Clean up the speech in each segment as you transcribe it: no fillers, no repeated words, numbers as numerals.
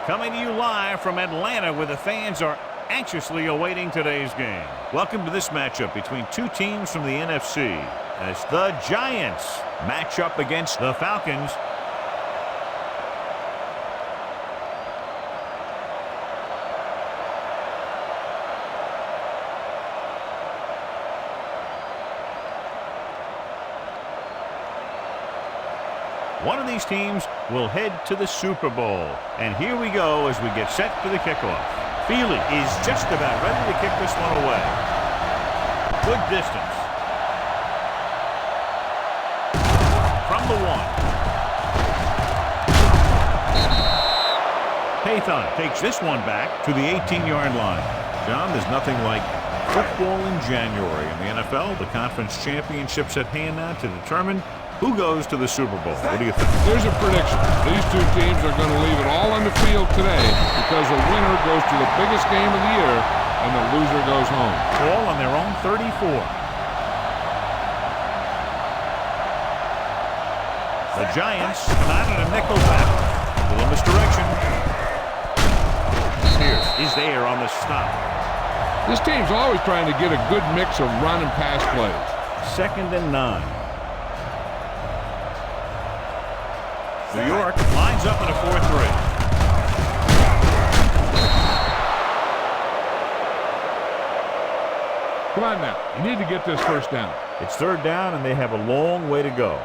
Coming to you live from Atlanta, where the fans are anxiously awaiting today's game. Welcome to this matchup between two teams from the NFC, as the Giants match up against the Falcons. One of these teams will head to the Super Bowl. And here we go as we get set for the kickoff. Feely is just about ready to kick this one away. Good distance. From the 1. Pathon takes this one back to the 18-yard line. John, there's nothing like football in January in the NFL. The conference championship's at hand now to determine who goes to the Super Bowl. What do you think? Here's a prediction. These two teams are going to leave it all on the field today because the winner goes to the biggest game of the year and the loser goes home. All on their own 34. The Giants come out in a nickel back. Little misdirection. Pierce is there on the stop. This team's always trying to get a good mix of run and pass plays. 2nd and 9. New York lines up in a 4-3. Come on now. You need to get this first down. It's 3rd down, and they have a long way to go.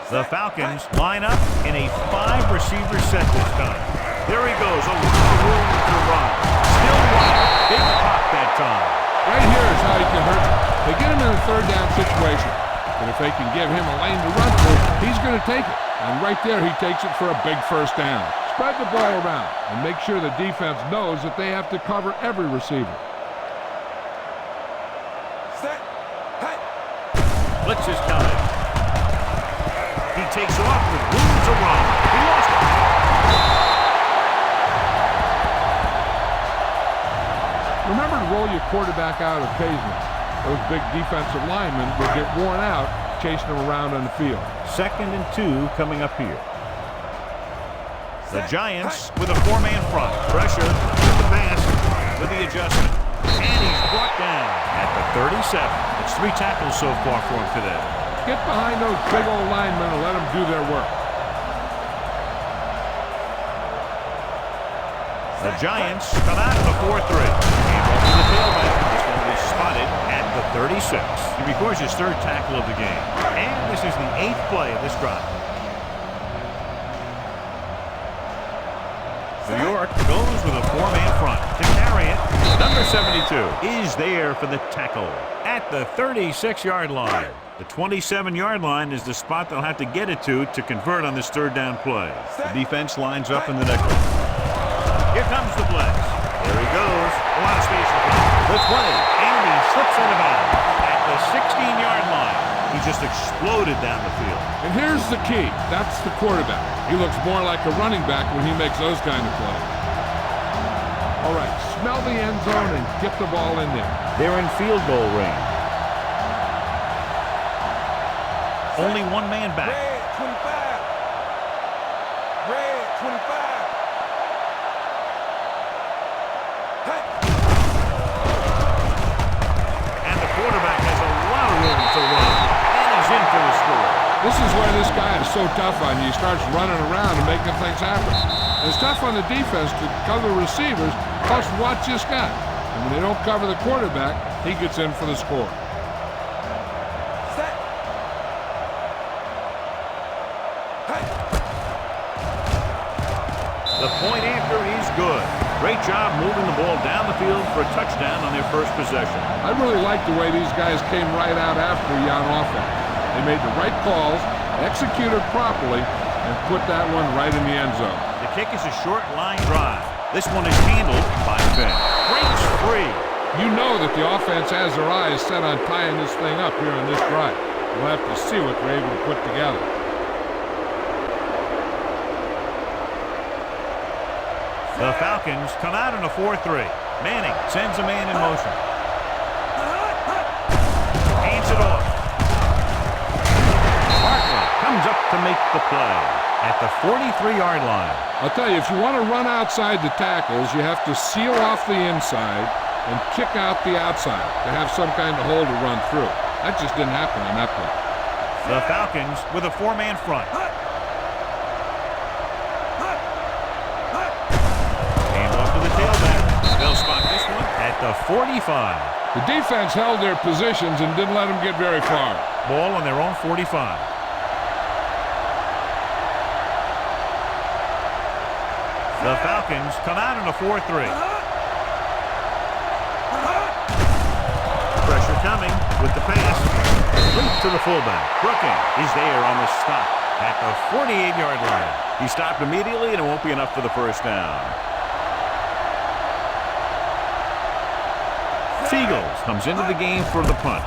The Falcons line up in a 5-receiver set this time. There he goes. A lot of room to run. Still running. Big pop that time. Right here is how he can hurt them. They get him in a 3rd down situation. But if they can give him a lane to run through, he's going to take it. And right there, he takes it for a big first down. Spread the ball around and make sure the defense knows that they have to cover every receiver. Set. Hey. Blitz is coming. He takes off with room to run. He lost it. Remember to roll your quarterback out occasionally. Those big defensive linemen will get worn out chasing them around on the field. 2nd and 2 coming up here. The Giants with a 4-man front. Pressure with the pass with the adjustment. And he's brought down at the 37. It's 3 tackles so far for him today. Get behind those big old linemen and let them do their work. The Giants come out of the 4-3. And off to the tailback. This one is spotted at the 36. He records his 3rd tackle of the game. And this is the 8th play of this drive. New York goes with a 4-man front to carry it. Number 72 is there for the tackle at the 36-yard line. The 27-yard line is the spot they'll have to get it to convert on this 3rd down play. The defense lines up in the nickel. Here comes the blitz. There he goes. A lot of space. Good play. And he slips out of bounds at the 16-yard line. He just exploded down the field. And here's the key. That's the quarterback. He looks more like a running back when he makes those kind of plays. All right, smell the end zone and get the ball in there. They're in field goal range. Only 1 man back. Red 25. Red 25. Hey. And the quarterback has a lot of room to run. And he's in for the score. This is where this guy is so tough on you. He starts running around and making things happen. And it's tough on the defense to cover receivers, plus watch this guy. And when they don't cover the quarterback, he gets in for the score. Set. Hey. The point after is good. Great job moving the ball down the field for a touchdown on their first possession. I really like the way these guys came right out after you on offense. They made the right calls, executed properly, and put that one right in the end zone. The kick is a short line drive. This one is handled by Vick. Breaks free. You know that the offense has their eyes set on tying this thing up here on this drive. We'll have to see what they're able to put together. The Falcons come out in a 4-3. Manning sends a man in motion. Hands it off. Barkley comes up to make the play. at the 43-yard line. I'll tell you, if you want to run outside the tackles, you have to seal off the inside and kick out the outside to have some kind of hole to run through. That just didn't happen on that play. The Falcons with a 4-man front. Hand off to the tailback. They'll spot this one at the 45. The defense held their positions and didn't let them get very far. Ball on their own 45. The Falcons come out in a 4-3. Pressure coming with the pass. Complete to the fullback. Brooking is there on the stop at the 48-yard line. He stopped immediately, and it won't be enough for the first down. Seagulls comes into the game for the punt.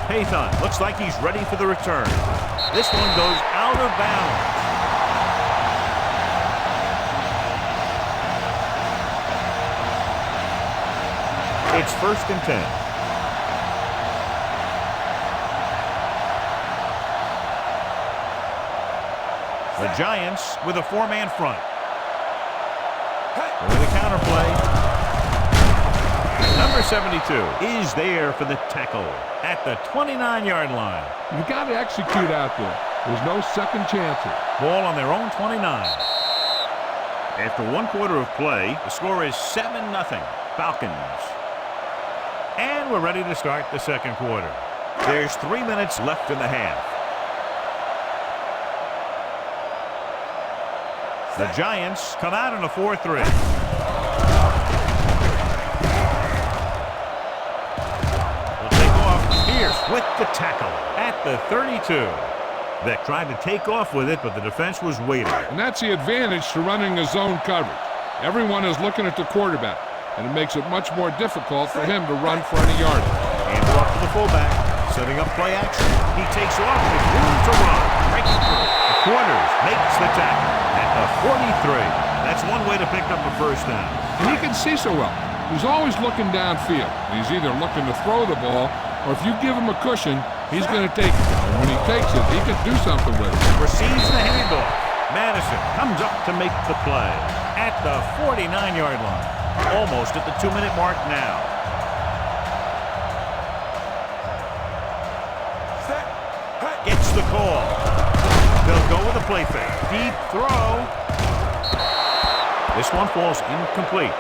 Payton looks like he's ready for the return. This one goes out of bounds. It's 1st and 10. The Giants with a 4-man front. With a counterplay. Number 72 is there for the tackle at the 29-yard line. You got to execute out there. There's no second chances. Ball on their own 29. After 1 quarter of play, the score is 7-0 Falcons. And we're ready to start the second quarter. There's 3 minutes left in the half. The Giants come out in a 4-3. They'll take off. Pierce with the tackle at the 32. Vick tried to take off with it, but the defense was waiting. And that's the advantage to running a zone coverage. Everyone is looking at the quarterback, and it makes it much more difficult for him to run for any yardage. Hand off to the fullback, setting up play action. He takes off with room to run. Breaking through. The Quarters makes the tackle at the 43. That's one way to pick up a first down. And he can see so well. He's always looking downfield. He's either looking to throw the ball, or if you give him a cushion, he's going to take it. And when he takes it, he can do something with it. Receives the handoff. Madison comes up to make the play at the 49-yard line. Almost at the 2-minute mark now. Gets the call. They'll go with a play fake. Deep throw. This one falls incomplete.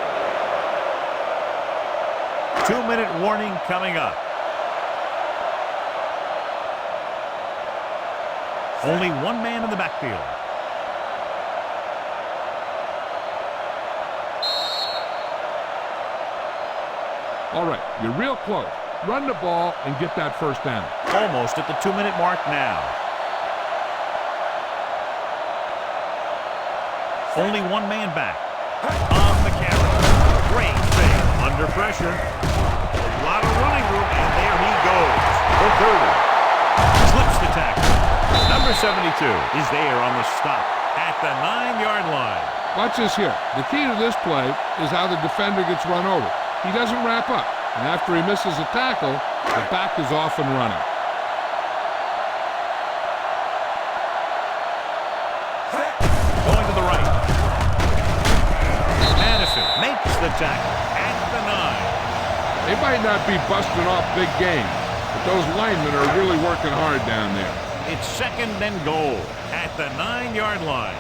2-minute warning coming up. Only one man in the backfield. All right, you're real close. Run the ball and get that first down. Almost at the 2-minute mark now. Only one man back. On the carry. Great save. Under pressure. A lot of running room, and there he goes. The 30. Slips the tackle. Number 72 is there on the stop at the 9-yard line. Watch this here. The key to this play is how the defender gets run over. He doesn't wrap up, and after he misses a tackle, the back is off and running. Going to the right. Madison makes the tackle at the 9. They might not be busting off big game, but those linemen are really working hard down there. It's 2nd and goal at the 9-yard line.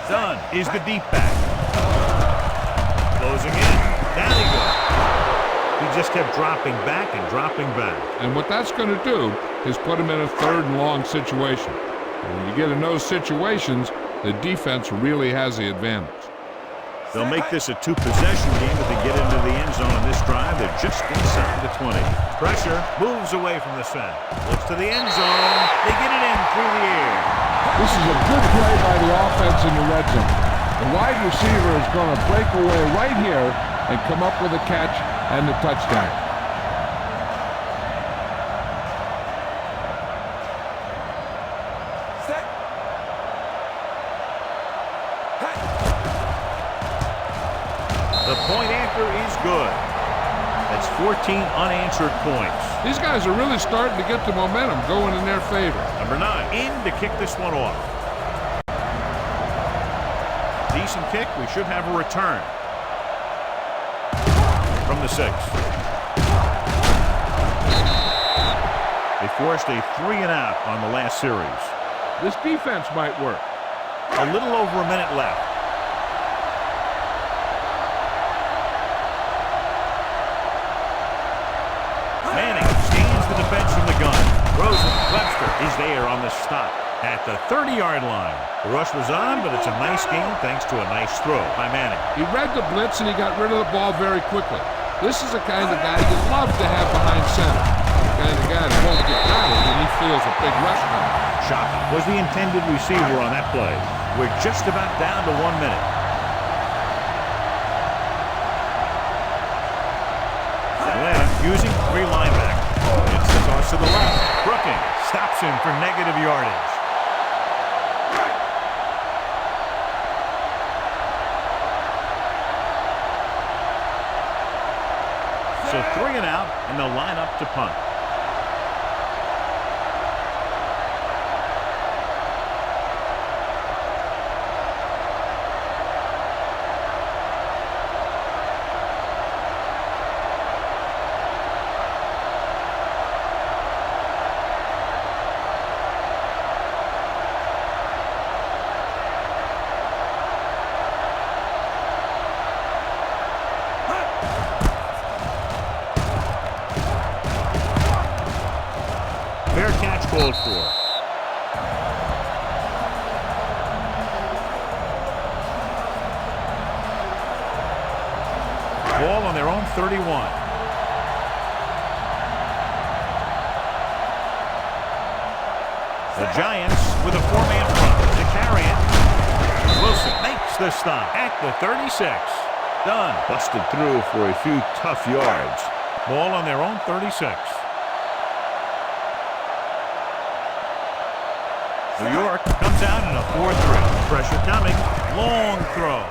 Dunn is the deep back. Closing in. Down he goes. He just kept dropping back and dropping back. And what that's going to do is put him in a 3rd and long situation. And when you get in those situations, the defense really has the advantage. They'll make this a 2-possession game if they get into the end zone on this drive. They're just inside the 20. Pressure moves away from the center. Looks to the end zone. They get it in through the air. This is a good play by the offense in the red zone. The wide receiver is going to break away right here and come up with a catch and the touchdown. The point after is good. That's 14 unanswered points. These guys are really starting to get the momentum going in their favor. Number 9 in to kick this one off. decent kick. We should have a return from the 6. They forced a 3-and-out on the last series. This defense might work. A little over a minute left. Manning scans the defense from the gun. Webster is there on the stop at the 30-yard line. The rush was on, but it's a nice game thanks to a nice throw by Manning. He read the blitz and he got rid of the ball very quickly. This is the kind of guy you love to have behind center. The kind of guy that won't get rattled when he feels a big rush coming. Shockey was the intended receiver on that play. We're just about down to 1 minute. Atlanta using 3 linebackers. It's the toss to the left. Brooking stops him for negative yardage. So 3-and-out, and they'll line up to punt. Fair catch called for. Ball on their own 31. The Giants with a 4-man front to carry it. Wilson makes the stop at the 36. Done. Busted through for a few tough yards. Ball on their own 36. New York comes out in a 4-3. Pressure coming. Long throw.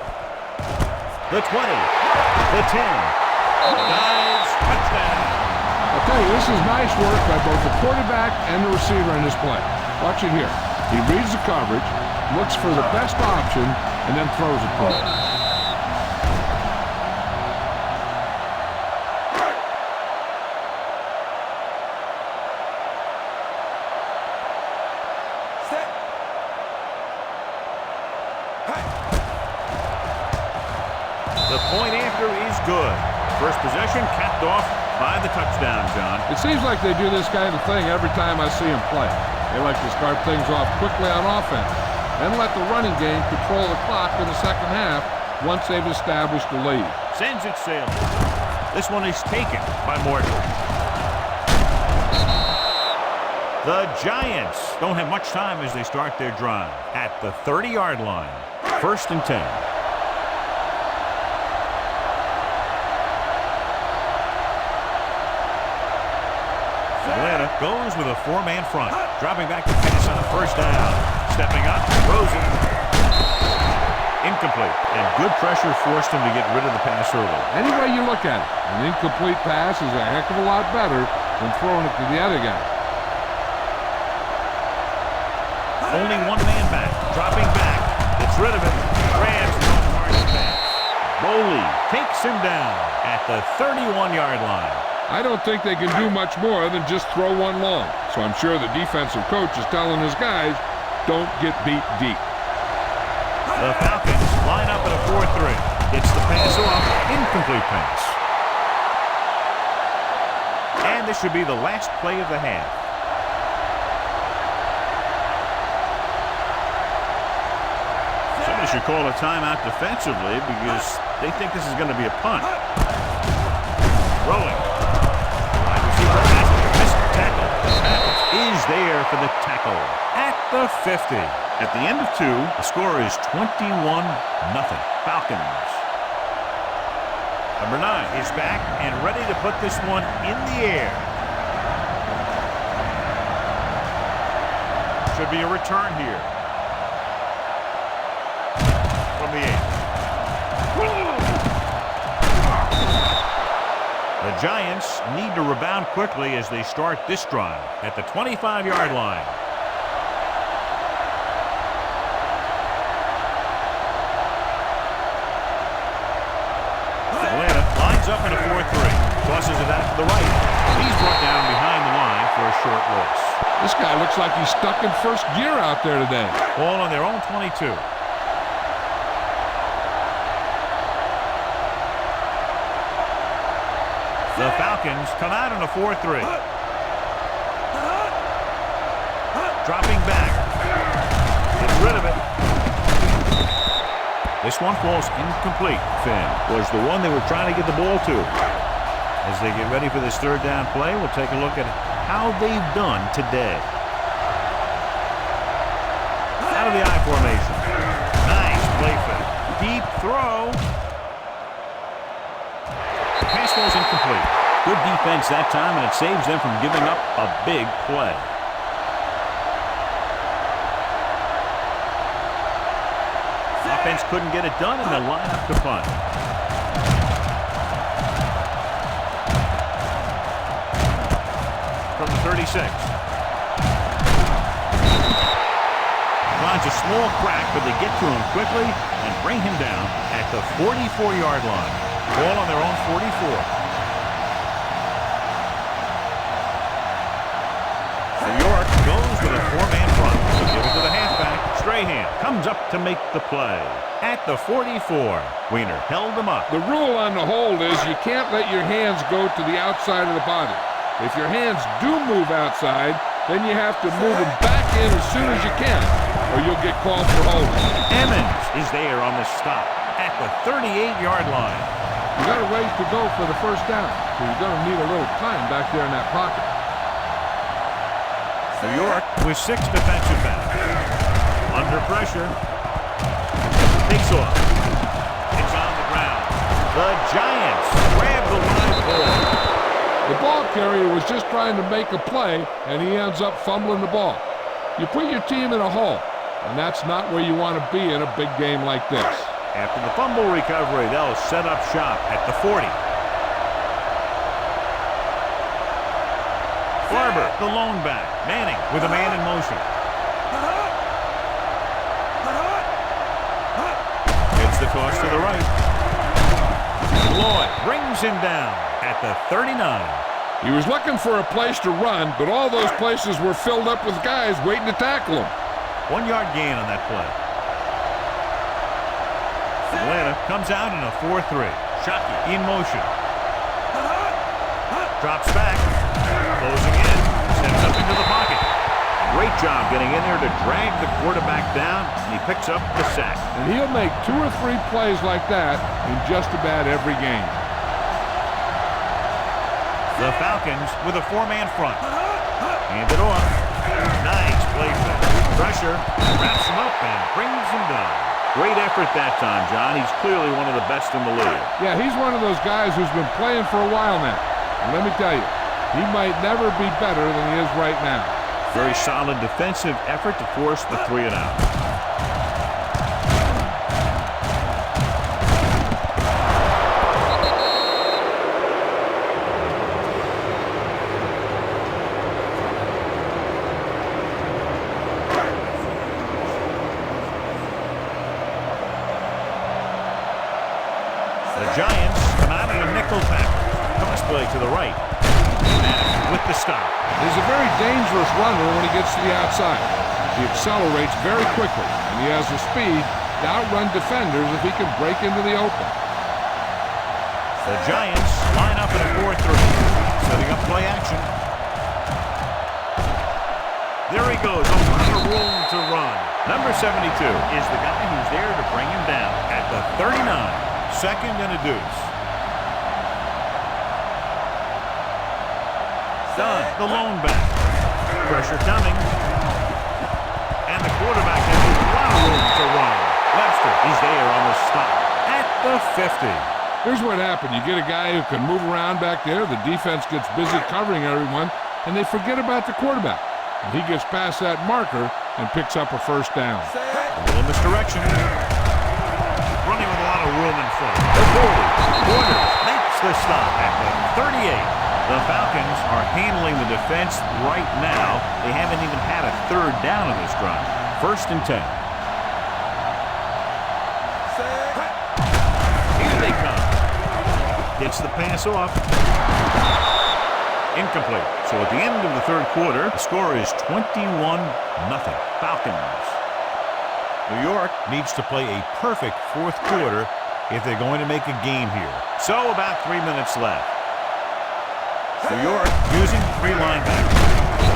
The 20. The 10. Dives. Touchdown. I'll tell you, this is nice work by both the quarterback and the receiver in this play. Watch it here. He reads the coverage, looks for the best option, and then throws it to him. The point after is good. First possession capped off by the touchdown, John. It seems like they do this kind of thing every time I see them play. They like to start things off quickly on offense, then let the running game control the clock in the second half once they've established the lead. Sends it sailing. This one is taken by Morton. The Giants don't have much time as they start their drive at the 30-yard line. 1st and 10. Atlanta goes with a 4-man front. Dropping back to pass on a 1st down. Stepping up, throws it. Incomplete. And good pressure forced him to get rid of the pass early. Any way you look at it, an incomplete pass is a heck of a lot better than throwing it to the other guy. Only 1 man back. Dropping back. Gets rid of it. Grabs the target pass. Boley takes him down at the 31-yard line. I don't think they can do much more than just throw one long. So I'm sure the defensive coach is telling his guys, don't get beat deep. The Falcons line up at a 4-3. Gets the pass off. Incomplete pass. And this should be the last play of the half. Somebody should call a timeout defensively because they think this is going to be a punt. Rolling. Is there for the tackle at the 50. At the end of 2, the score is 21-0. Falcons. Number 9 is back and ready to put this one in the air. Should be a return here from the 8. The Giants need to rebound quickly as they start this drive at the 25-yard line. with that to the right. He's brought down behind the line for a short loss. This guy looks like he's stuck in first gear out there today. Ball on their own 22. The Falcons come out in a 4-3. Dropping back. Gets rid of it. This one falls incomplete. Finn was the one they were trying to get the ball to. As they get ready for this third down play, we'll take a look at how they've done today. Out of the I formation. Nice play fake. Deep throw. The pass falls incomplete. Good defense that time, and it saves them from giving up a big play. Offense couldn't get it done, and they'll line up to punt. From the 36. Finds a small crack, but they get to him quickly and bring him down at the 44-yard line. Ball on their own 44. New York goes with a four-man front. They'll give it to the halfback. Strahan comes up to make the play. At the 44, Wiener held him up. The rule on the hold is you can't let your hands go to the outside of the body. If your hands do move outside, then you have to move them back in as soon as you can, or you'll get called for holding. Emmons is there on the stop at the 38-yard line. You got a ways to go for the first down, so you're going to need a little time back there in that pocket. New York with 6 defensive backs. Under pressure. Takes off. It's on the ground. The Giants grab the live ball. The ball carrier was just trying to make a play, and he ends up fumbling the ball. You put your team in a hole, and that's not where you want to be in a big game like this. After the fumble recovery, they'll set up shop at the 40. Barber, the lone back. Manning with a man in motion. Gets the toss to the right. Lloyd brings him down at the 39. He was looking for a place to run, but all those places were filled up with guys waiting to tackle him. 1 yard gain on that play. Atlanta comes out in a 4-3. Shockey in motion. Drops back. Closing in. Steps up into the pocket. Great job getting in there to drag the quarterback down, and he picks up the sack. And he'll make 2 or 3 plays like that in just about every game. The Falcons with a 4-man front. Hand it off. Nice play. Pressure. Wraps him up and brings him down. Great effort that time, John. He's clearly one of the best in the league. Yeah, he's one of those guys who's been playing for a while now. And let me tell you, he might never be better than he is right now. Very solid defensive effort to force the 3-and-out. The Giants come out in a nickel package. Toss play to the right. With the stop. He's a very dangerous runner when he gets to the outside. He accelerates very quickly, and he has the speed to outrun defenders if he can break into the open. The Giants line up in a 4-3, setting up play action. There he goes, a lot of room to run. Number 72 is the guy who's there to bring him down at the 39. Second and a deuce. Dunn, the lone back. Pressure coming. And the quarterback has a lot of room to run. Webster, he's there on the stop at the 50. Here's what happened. You get a guy who can move around back there. The defense gets busy covering everyone, and they forget about the quarterback. And he gets past that marker and picks up a first down. A little misdirection. Running with a lot of room in front. The 40. Waters makes the stop at the 38. The Falcons are handling the defense right now. They haven't even had a third down on this drive. First and 10. Here they come. Gets the pass off. Incomplete. So at the end of the third quarter, the score is 21-0. Falcons. New York needs to play a perfect fourth quarter if they're going to make a game here. So about 3 minutes left. New York using 3 linebackers.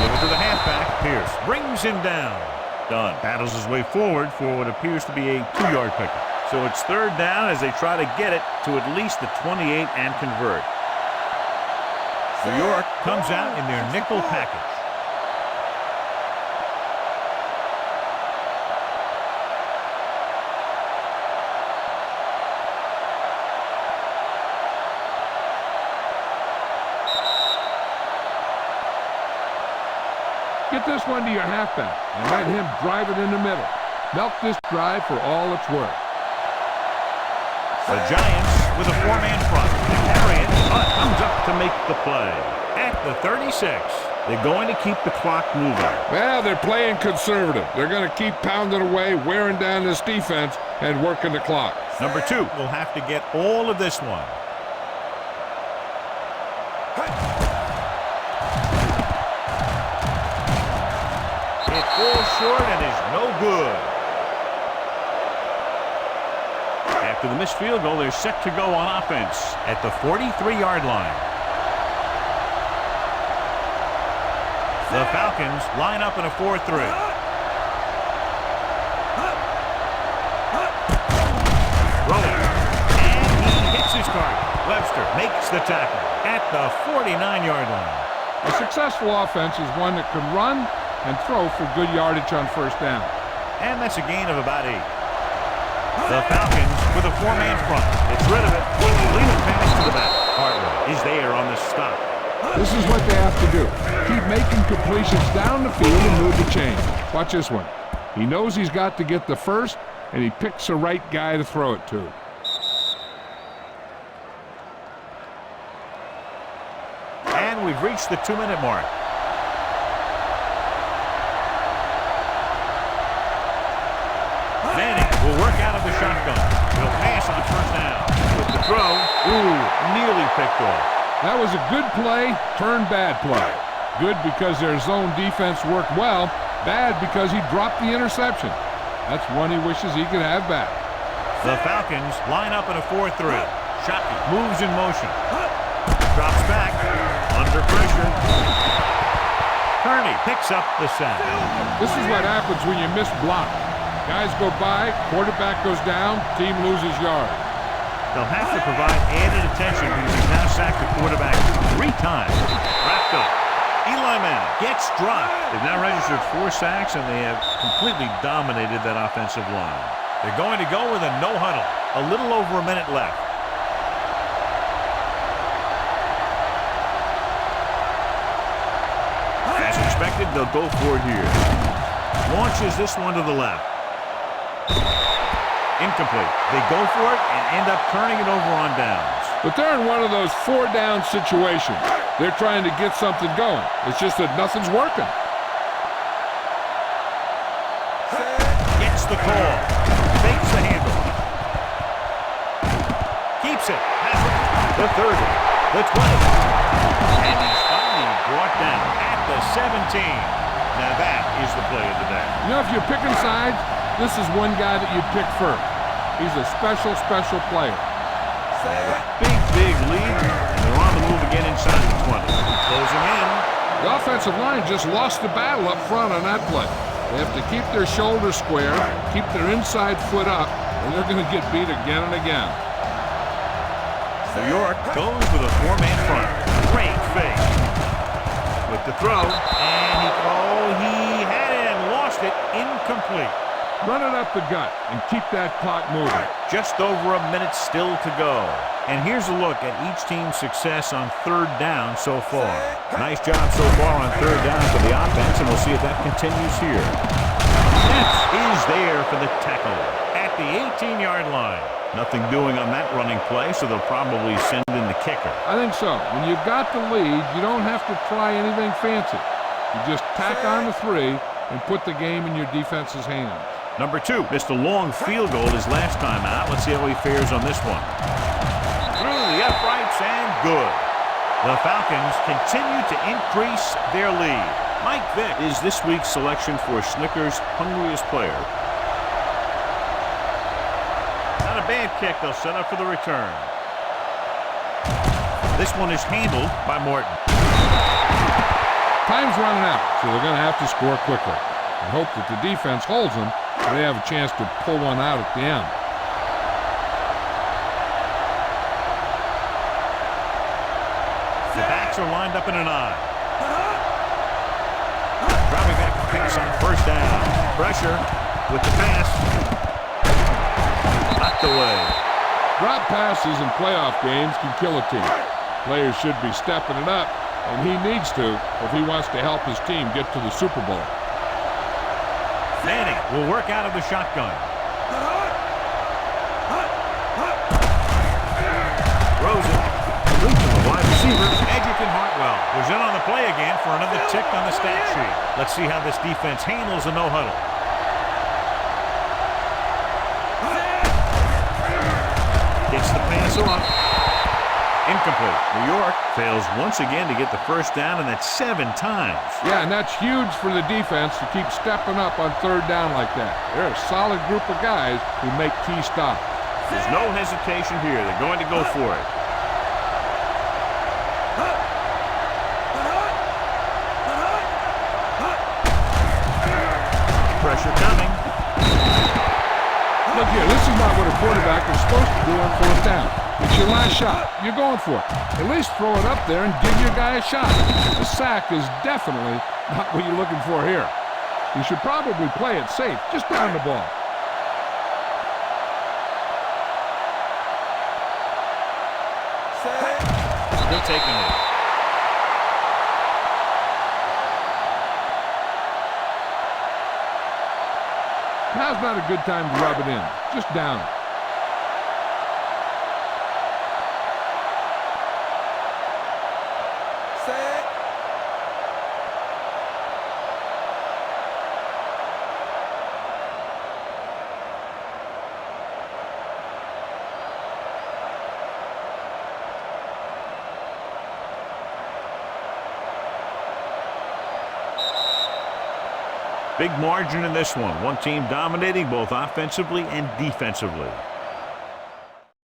Over to the halfback. Pierce brings him down. Dunn battles his way forward for what appears to be a 2-yard pickup. So it's third down as they try to get it to at least the 28 and convert. New York comes out in their nickel package. Get this one to your halfback and let him drive it in the middle. Milk this drive for all it's worth. The Giants with a 4-man front. They carry it. Hunt comes up to make the play. At the 36, they're going to keep the clock moving. Well, they're playing conservative. They're going to keep pounding away, wearing down this defense, and working the clock. Number 2 will have to get all of this one. It falls short and is no good. After the missed field goal, they're set to go on offense at the 43-yard line. The Falcons line up in a 4-3. Rolling. And he hits his target. Webster makes the tackle at the 49-yard line. A successful offense is one that can run and throw for good yardage on first down. And that's a gain of about 8. The Falcons with a 4-man front. It's rid of it. Lead a pass to the back. Hartwell is there on the stop. This is what they have to do. Keep making completions down the field and move the chain. Watch this one. He knows he's got to get the first, and he picks the right guy to throw it to. And we've reached the 2-minute mark. Manning will work out of the shotgun. He'll pass on first down. With the throw, nearly picked off. That was a good play, turned bad play. Good because their zone defense worked well. Bad because he dropped the interception. That's one he wishes he could have back. The Falcons line up in a 4-3. Shockey moves in motion. Drops back. Under pressure. Kearney picks up the sack. This is what happens when you miss block. Guys go by, quarterback goes down, team loses yards. They'll have to provide added attention because he's now sacked the quarterback 3 times. Wrapped up. Eli Manning gets dropped. They've now registered 4 sacks, and they have completely dominated that offensive line. They're going to go with a no huddle. A little over a minute left. As expected, they'll go for it here. Launches this one to the left. Incomplete. They go for it and end up turning it over on downs. But they're in one of those 4-down situations. They're trying to get something going. It's just that nothing's working. Gets the call. Fakes the handle. Keeps it. Has it. The 30. The 20. And he's finally brought down at the 17. Now that is the play of the day. You know, if you're picking sides, this is one guy that you'd pick first. He's a special player. Big lead, and they're on the move again inside the 20. Closing in. The offensive line just lost the battle up front on that play. They have to keep their shoulders square, keep their inside foot up, and they're going to get beat again and again. New York goes with a 4-man front. Great fake. With the throw, and he had it and lost it. Incomplete. Run it up the gut and keep that clock moving. Just over a minute still to go. And here's a look at each team's success on third down so far. Nice job so far on third down for the offense, and we'll see if that continues here. Nets is there for the tackle at the 18-yard line. Nothing doing on that running play, so they'll probably send in the kicker. I think so. When you've got the lead, you don't have to try anything fancy. You just tack on the 3 and put the game in your defense's hands. Number 2 missed a long field goal his last time out. Let's see how he fares on this one. Through the uprights good. The Falcons continue to increase their lead. Mike Vick is this week's selection for Snickers' hungriest player. Not a bad kick. They'll set up for the return. This one is handled by Morton. Time's running out, so they're going to have to score quickly. I hope that the defense holds them so they have a chance to pull one out at the end. The backs are lined up in an eye. Dropping back to pass on first down. Pressure with the pass. Knocked away. Drop passes in playoff games can kill a team. Players should be stepping it up, and he needs to if he wants to help his team get to the Super Bowl. Manning will work out of the shotgun. Throws it. Complete to the wide receiver, Edgerton Hartwell. Was in on the play again for another tick on the stat sheet. Let's see how this defense handles a no-huddle. Gets the pass off. Incomplete. New York fails once again to get the first down, and that's 7 times. Yeah, and that's huge for the defense to keep stepping up on third down like that. They're a solid group of guys who make key stops. There's no hesitation here. They're going to go for it. Pressure coming. Look here, this is not what a quarterback is supposed to do on fourth down. It's your last shot. You're going for it. At least throw it up there and give your guy a shot. The sack is definitely not what you're looking for here. You should probably play it safe. Just down the ball. Still taking it. Now's not a good time to rub it in. Just down it. Big margin in this one. One team dominating both offensively and defensively.